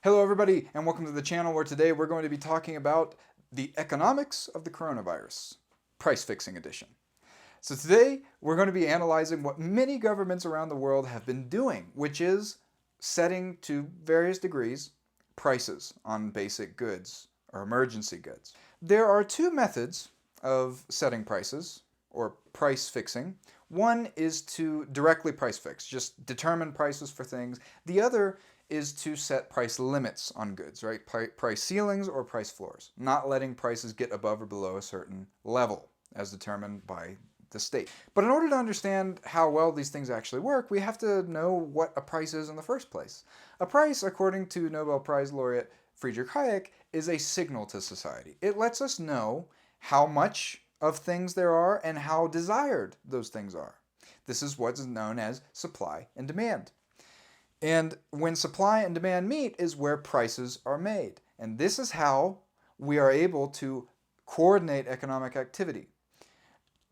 Hello everybody and welcome to the channel where today we're going to be talking about the economics of the coronavirus, price fixing edition. So today we're going to be analyzing what many governments around the world have been doing, which is setting to various degrees prices on basic goods or emergency goods. There are two methods of setting prices or price fixing. One is to directly price fix, just determine prices for things. The other is to set price limits on goods, right? Price ceilings or price floors, not letting prices get above or below a certain level as determined by the state. But in order to understand how well these things actually work, we have to know what a price is in the first place. A price, according to Nobel Prize laureate Friedrich Hayek, is a signal to society. It lets us know how much of things there are and how desired those things are. This is what is known as supply and demand. And when supply and demand meet is where prices are made. And this is how we are able to coordinate economic activity.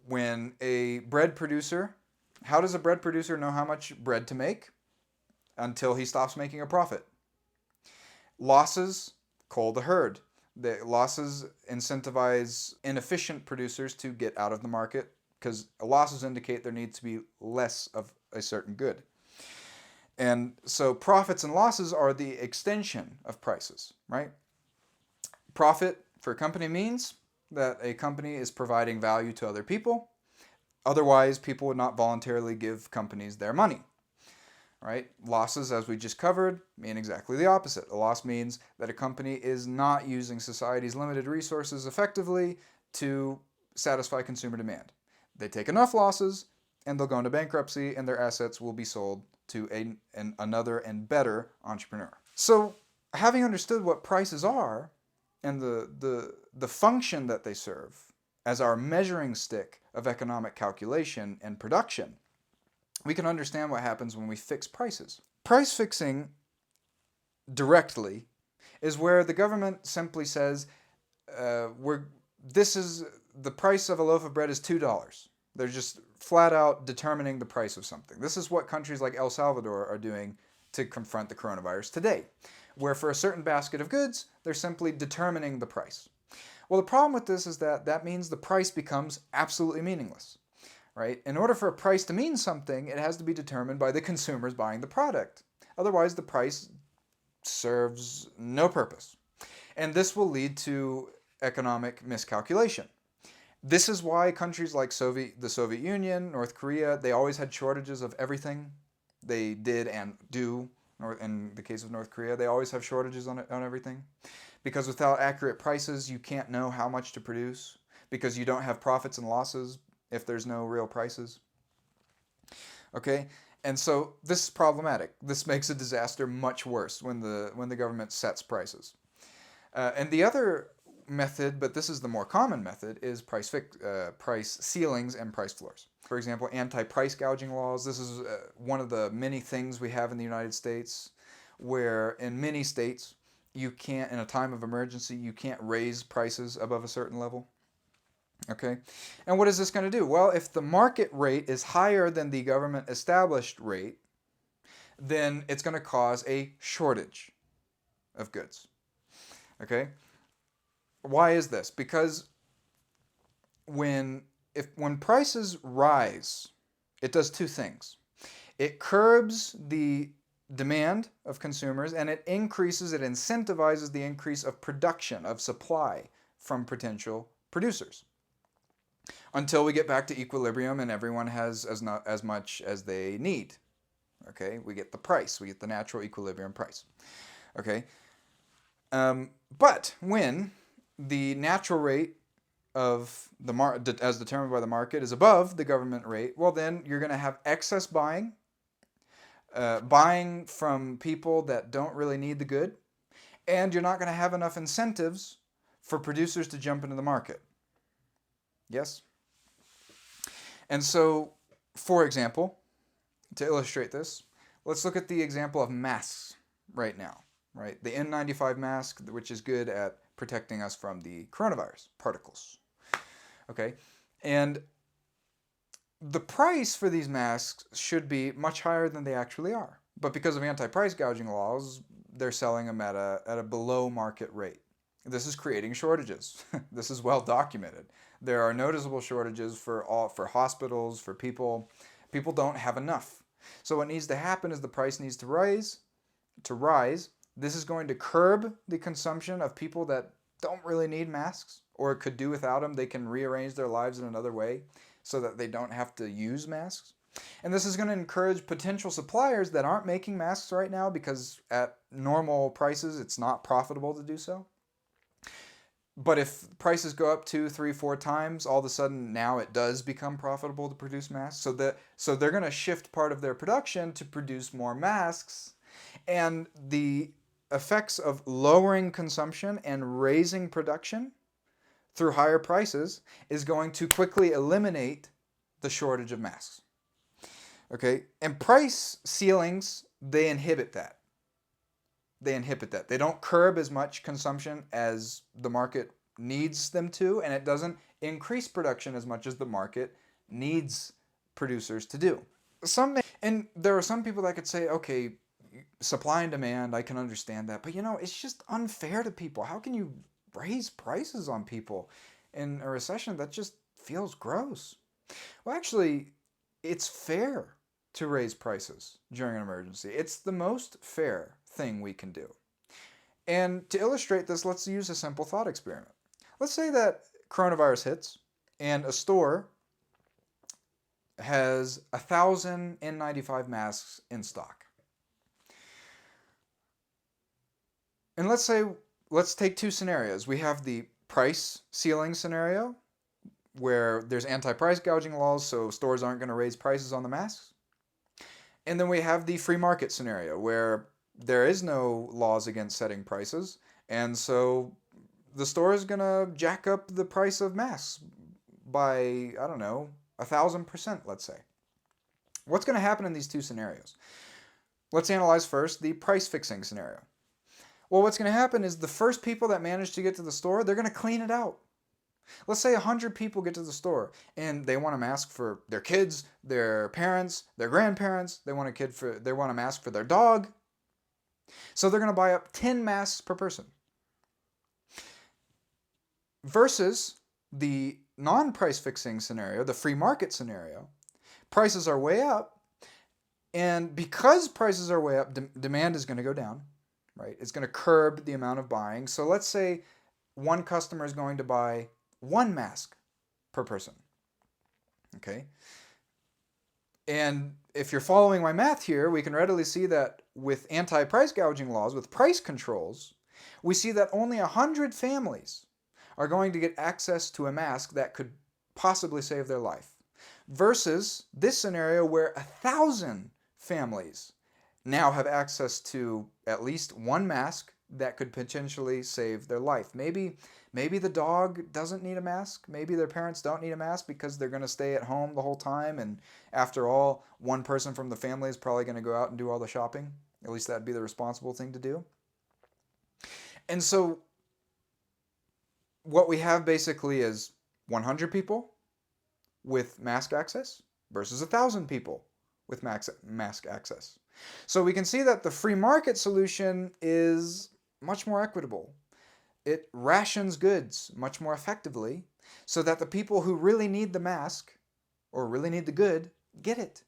When a bread producer, how does a bread producer know how much bread to make? Until he stops making a profit. Losses cull the herd. The losses incentivize inefficient producers to get out of the market because losses indicate there needs to be less of a certain good. And so profits and losses are the extension of prices, right? Profit for a company means that a company is providing value to other people. Otherwise, people would not voluntarily give companies their money, right? Losses, as we just covered, mean exactly the opposite. A loss means that a company is not using society's limited resources effectively to satisfy consumer demand. They take enough losses and they'll go into bankruptcy and their assets will be sold to another and better entrepreneur. So having understood what prices are and the function that they serve as our measuring stick of economic calculation and production, we can understand what happens when we fix prices. Price fixing directly is where the government simply says, this is the price of a loaf of bread is $2. They're just flat out determining the price of something. This is what countries like El Salvador are doing to confront the coronavirus today, where for a certain basket of goods, they're simply determining the price. Well, the problem with this is that means the price becomes absolutely meaningless, right? In order for a price to mean something, it has to be determined by the consumers buying the product. Otherwise, the price serves no purpose. And this will lead to economic miscalculation. This is why countries like the Soviet Union, North Korea, they always had shortages of everything. They did and do, in the case of North Korea, they always have shortages on everything. Because without accurate prices, you can't know how much to produce. Because you don't have profits and losses if there's no real prices. Okay? And so this is problematic. This makes a disaster much worse when the government sets prices. And the other method, but this is the more common method, is price ceilings and price floors. For example, anti-price gouging laws. This is one of the many things we have in the United States, where in many states you can't, in a time of emergency, you can't raise prices above a certain level. Okay, and what is this going to do? Well, if the market rate is higher than the government established rate, then it's going to cause a shortage of goods. Okay. Why is this? Because when prices rise, it does two things. It curbs the demand of consumers and it incentivizes the increase of production, of supply from potential producers. Until we get back to equilibrium and everyone has as much as they need. Okay, we get the price, we get the natural equilibrium price. Okay, but when the natural rate of the market, as determined by the market, is above the government rate, well then you're going to have excess buying, buying from people that don't really need the good, and you're not going to have enough incentives for producers to jump into the market. Yes? And so, for example, to illustrate this, let's look at the example of masks right now. Right? The N95 mask, which is good at protecting us from the coronavirus particles. Okay? And the price for these masks should be much higher than they actually are. But because of anti-price gouging laws, they're selling them at a below market rate. This is creating shortages. This is well documented. There are noticeable shortages for hospitals, for people. People don't have enough. So what needs to happen is the price needs to rise. This is going to curb the consumption of people that don't really need masks or could do without them. They can rearrange their lives in another way so that they don't have to use masks. And this is going to encourage potential suppliers that aren't making masks right now because at normal prices it's not profitable to do so. But if prices go up 2, 3, 4 times, all of a sudden now it does become profitable to produce masks. So they're going to shift part of their production to produce more masks. And the effects of lowering consumption and raising production through higher prices is going to quickly eliminate the shortage of masks. Okay? And price ceilings, they inhibit that. They don't curb as much consumption as the market needs them to, and it doesn't increase production as much as the market needs producers to do. And there are some people that could say, okay, supply and demand, I can understand that, but it's just unfair to people. How can you raise prices on people in a recession? That just feels gross. Well, actually, it's fair to raise prices during an emergency. It's the most fair thing we can do. And to illustrate this, let's use a simple thought experiment. Let's say that coronavirus hits and a store has 1,000 N95 masks in stock. And let's take two scenarios. We have the price ceiling scenario where there's anti-price gouging laws, so stores aren't going to raise prices on the masks. And then we have the free market scenario where there is no laws against setting prices, and so the store is going to jack up the price of masks by, 1,000%, let's say. What's going to happen in these two scenarios? Let's analyze first the price fixing scenario. Well, what's going to happen is the first people that manage to get to the store, they're going to clean it out. Let's say 100 people get to the store and they want a mask for their kids, their parents, their grandparents. They want a mask for their dog. So they're going to buy up 10 masks per person. Versus the non-price fixing scenario, the free market scenario, prices are way up, and because prices are way up, demand is going to go down, right? It's going to curb the amount of buying. So let's say one customer is going to buy 1 mask per person, okay? And if you're following my math here, we can readily see that with anti-price gouging laws, with price controls, we see that only 100 families are going to get access to a mask that could possibly save their life. Versus this scenario where 1,000 families now have access to at least 1 mask that could potentially save their life. Maybe the dog doesn't need a mask. Maybe their parents don't need a mask because they're going to stay at home the whole time. And after all, one person from the family is probably going to go out and do all the shopping. At least that'd be the responsible thing to do. And so what we have basically is 100 people with mask access versus 1,000 people with mask access. So we can see that the free market solution is much more equitable. It rations goods much more effectively so that the people who really need the mask or really need the good get it.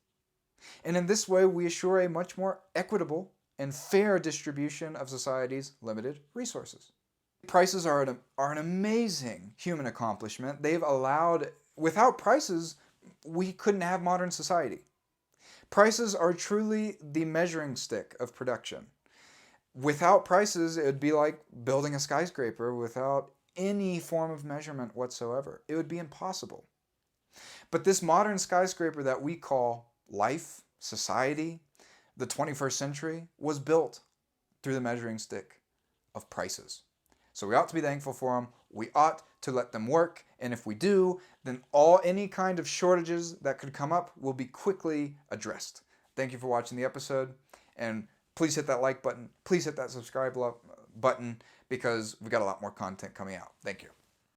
And in this way, we assure a much more equitable and fair distribution of society's limited resources. Prices are an amazing human accomplishment. Without prices, we couldn't have modern society. Prices are truly the measuring stick of production. Without prices, it would be like building a skyscraper without any form of measurement whatsoever. It would be impossible. But this modern skyscraper that we call life, society, the 21st century, was built through the measuring stick of prices. So we ought to be thankful for them. We ought to let them work. And if we do, then any kind of shortages that could come up will be quickly addressed. Thank you for watching the episode. And please hit that like button. Please hit that subscribe button because we got a lot more content coming out. Thank you.